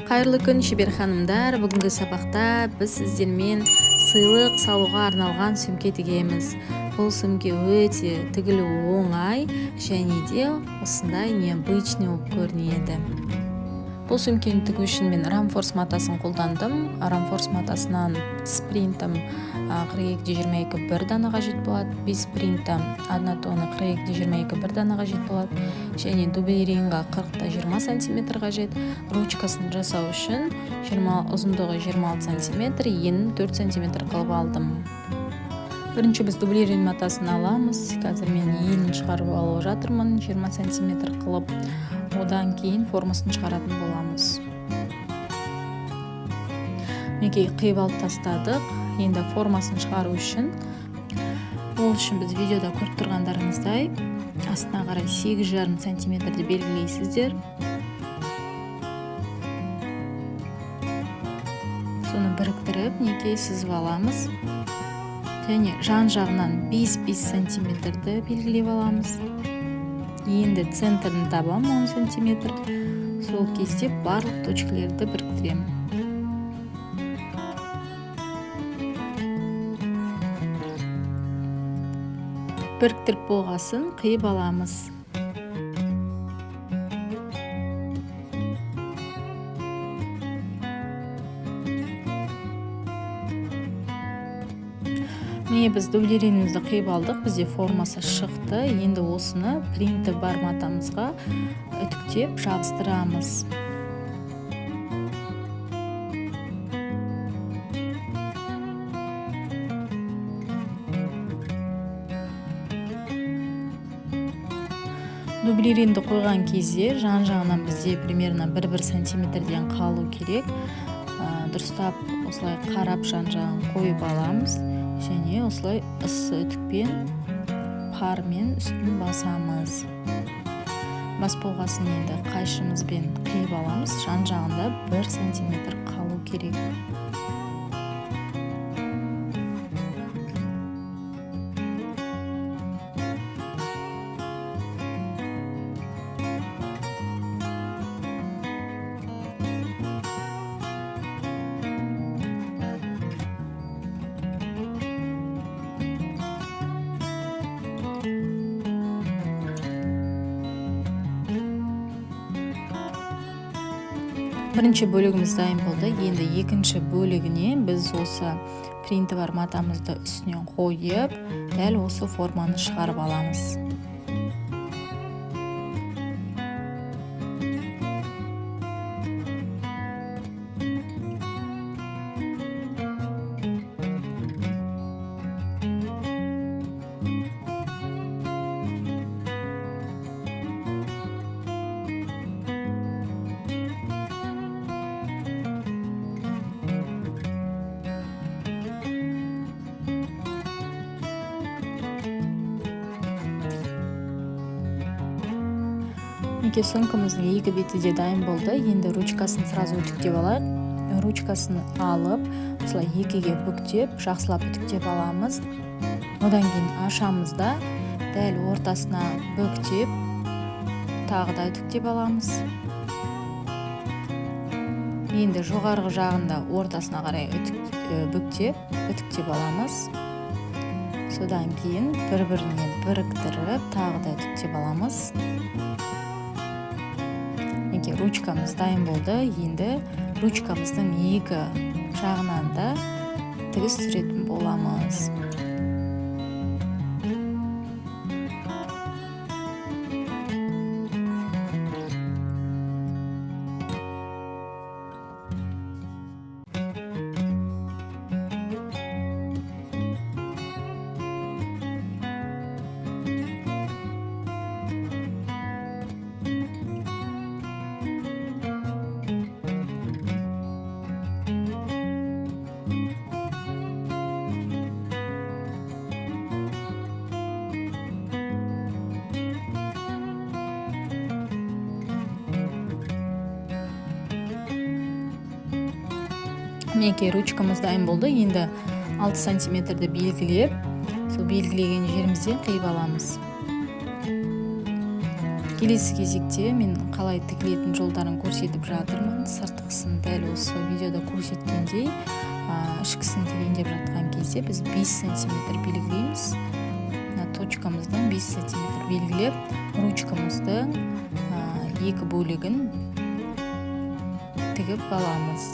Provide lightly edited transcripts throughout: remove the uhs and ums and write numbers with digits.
Қайырлы күн шебер ханымдар. Бүгінгі сабақта біз сіздермен сыйлық салуға арналған сөмке тігеміз. Бұл сөмке өте тігілу оңай және де осындай необычный болып көрінеді. Бұл сөмкені тігу үшін мен рамфорс матасын қолдандым. Рамфорс матасынан спринтом 42-22 бір дана қажет болады. Бес спринтом 1 тонна 42-22 бір дана қажет болады. Және дублеринға 40-20 см қажет. Ручкасын жасау үшін ұзындығы 26 см, енін 4 см қылып алдым. Бірінші біз дублерин матасын аламыз. Қазір мен енін шығарып алып жатырмын, 20 см қылып. Одан кейін формасын шығаратын боламыз. Мінекей қиып алып тастадық. Енді формасын шығару үшін, ол үшін біз видеода көріп тұрғандарыңыздай астына қарай 8,5 см белгілейсіздер. Соны біріктіріп, мінекей сызып аламыз. Және жан жағынан 5 см белгілеп аламыз. Енді центрін табам 10 см. Сол кезде барлық точкалерді біріктірем. Біріктіріп болғасын қиып аламыз. Міне біз дублеринімізді қиып алдық, бізде формасы шықты. Енді осыны принті бар матамызға үтіктеп жабыстырамыз. Дублеринді қойған кезде жан жағынан бізде примерно 1 см-ден қалу керек. Дұрыстап осылай қарап жан жағын қойып аламыз. Және осылай ыссы үтікпен пармен үстін басамыз. Бас болғасын енді қайшымызбен қиып аламыз. Жан жағында 1 см қалу керек. Бірінші бөлігіміз дайын болды. Енді екінші бөлігіне біз осы принті бар матамызды үстінен қойып, дәл осы форманы шығарып аламыз. Мінекей сөмкеміздің екі беті де дайын болды. Енді ручкасын сразу үтіктеп алайық. Ручкасын алып, осылай екіге бүктеп, жақсылап үтіктеп аламыз. Одан кейін ашамыз да, дәл ортасына бүктеп, тағы да үтіктеп аламыз. Енді жоғарғы жағында ортасына қарай бүктеп, үтіктеп аламыз. Содан кейін бір-біріне біріктіріп, тағы да үтіктеп аламыз. Ручкамыз дайын болды. Енді ручкамыздың екі жағынан да тігіс түсіретін боламыз. Мінекей ручкамыз дайын болды. Енді 6 см-ді белгілеп, сол белгілеген жерімізден қиып аламыз. Келесі кезекте мен қалай тігілетін жолдарын көрсетіп жатырмын. Сыртқысын дәл осы видеода көрсеткендей ішкісін тегендеп жатқан кезде біз 5 сантиметр белгілейміз. Точкамыздың 5 сантиметр белгілеп, ручкамыздың екі бөлігін тігіп аламыз.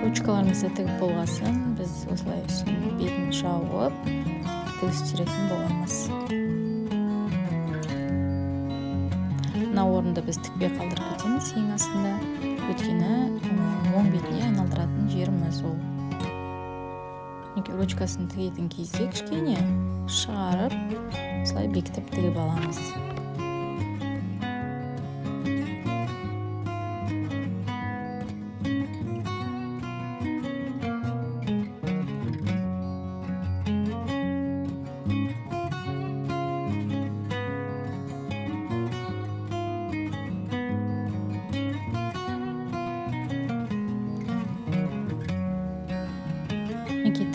Ручкаларымызды тігіп болғасын, біз осылай үстінің бетін жауып, тігіс түсіретін боламыз. Мына орынды біз тікпей қалдырып кетеміз ең астында, өйткені оң бетіне айналдыратын жеріміз ол. Ручкасын тігетін кезде кішкене шығарып, осылай бекітіп тігіп аламыз.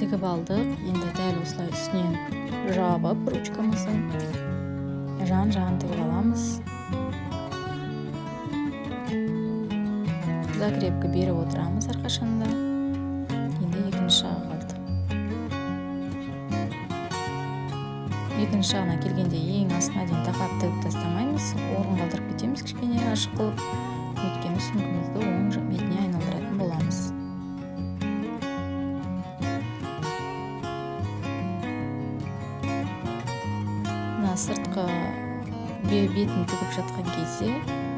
Тігіп алдық. Енді дәл осылай үстінен жабып ручкамыздың жан-жағын тігіп аламыз. Закрепка беріп отырамыз әрқашанда. Енді екінші жағы қалды. Екінші жағына келгенде ең астына дейін тақап тігіп тастамаймыз. Орын қалдырып кетеміз кішкене ашық қылып. Өйткені сүңгімізді оң бетіне айналдыратын боламыз. Сыртқы бетін тігіп жатқан кезде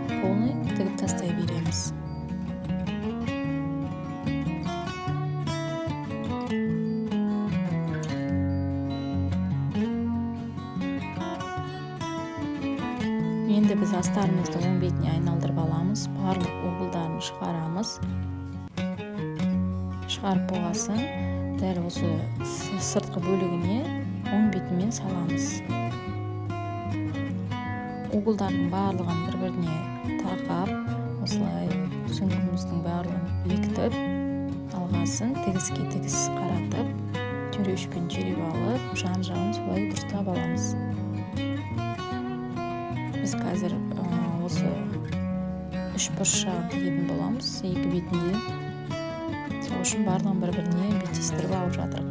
полный тігіп тастай береміз. Енді біз астарымызды оң бетіне айналдырып аламыз, барлық угылдарын шығарамыз. Шығарып болғасын, дәл осы сыртқы бөлігіне оң бетімен саламыз. Угылдардың барлығын бір-біріне тақап, осылай сүңгіміздің барлығын бекітіп, алғасын тігіске тігіс қаратып, түйрешпен түйреп алып, жан-жағын солай дұрыстап аламыз. Біз қазір осы үш бұрыш жағын тігетін боламыз, екі бетінде. Сол үшін барлығын бір-біріне беттестіріп алып жатырмыз.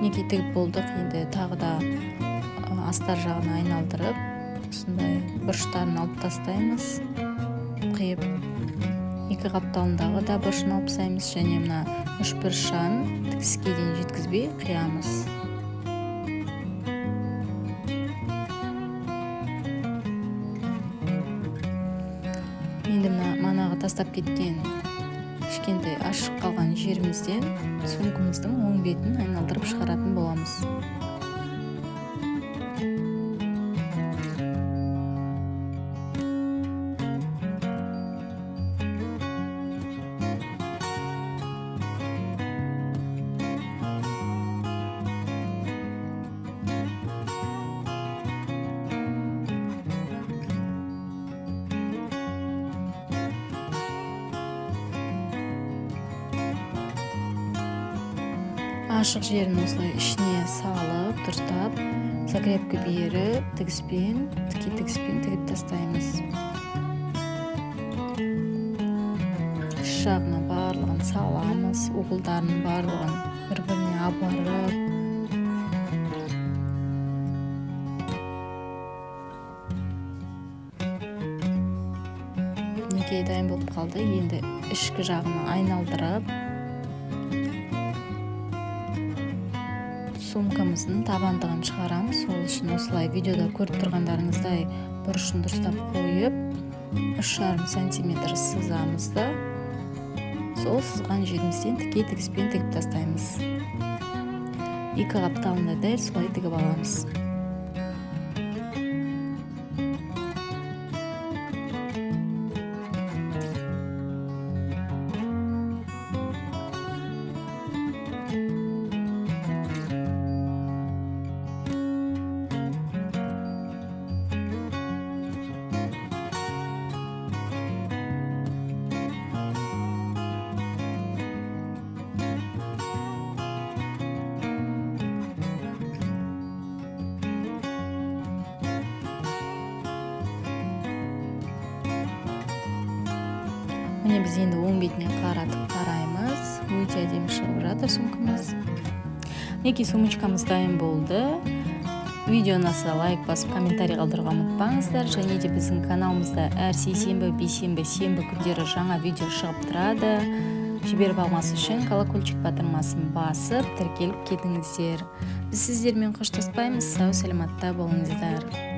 Мінекей тігіп болдық. Енді тағы да астар жағын айналдырып, осындай бұрыштарын алып тастаймыз. Қиып, екі қапталындағы да бұрышын алып тастаймыз, және мына үш бұрышын тігіске дейін жеткізбей қиямыз. Енді манағы тастап кеткен кішкентай ашық қалған жерімізден сүңгіміздің оң бетін айналдырып шығаратын боламыз. Ашық жерін осылай ішіне салып, дұрыстап, закрепка беріп, тігіспен тігіп тастаймыз. Үш жағына барлығын саламыз, угылдарының барлығын бір-біріне апарып. окей, дайын болып қалды. Енді ішкі жағын айналдырып сумкамыздың табандығын шығарамыз. Сол үшін осылай видеода көріп тұрғандарыңыздай бұрышын дұрыстап қойып 3,5 сантиметр сызамыз да сол сызған жерімізден тіке тігіспен тігіп тастаймыз. Екі қапталын да дәл солай тігіп аламыз. Міне біз енді оң бетіне қаратып қараймыз. Өте әдемі шығып жатыр сумкамыз. Мінекей сумочкамыз дайын болды. Видео ұнаса лайк басып комментарий қалдыруға ұмытпаңыздар. Және де біздің каналымызда әр сейсенбі, бейсенбі, сенбі күндері жаңа видео шығып тұрады. Жіберіп алмас үшін колокольчик батырмасын басып тіркеліп кетіңіздер. Біз сіздермен қоштаспаймыз. Сау саламатта болыңыздар.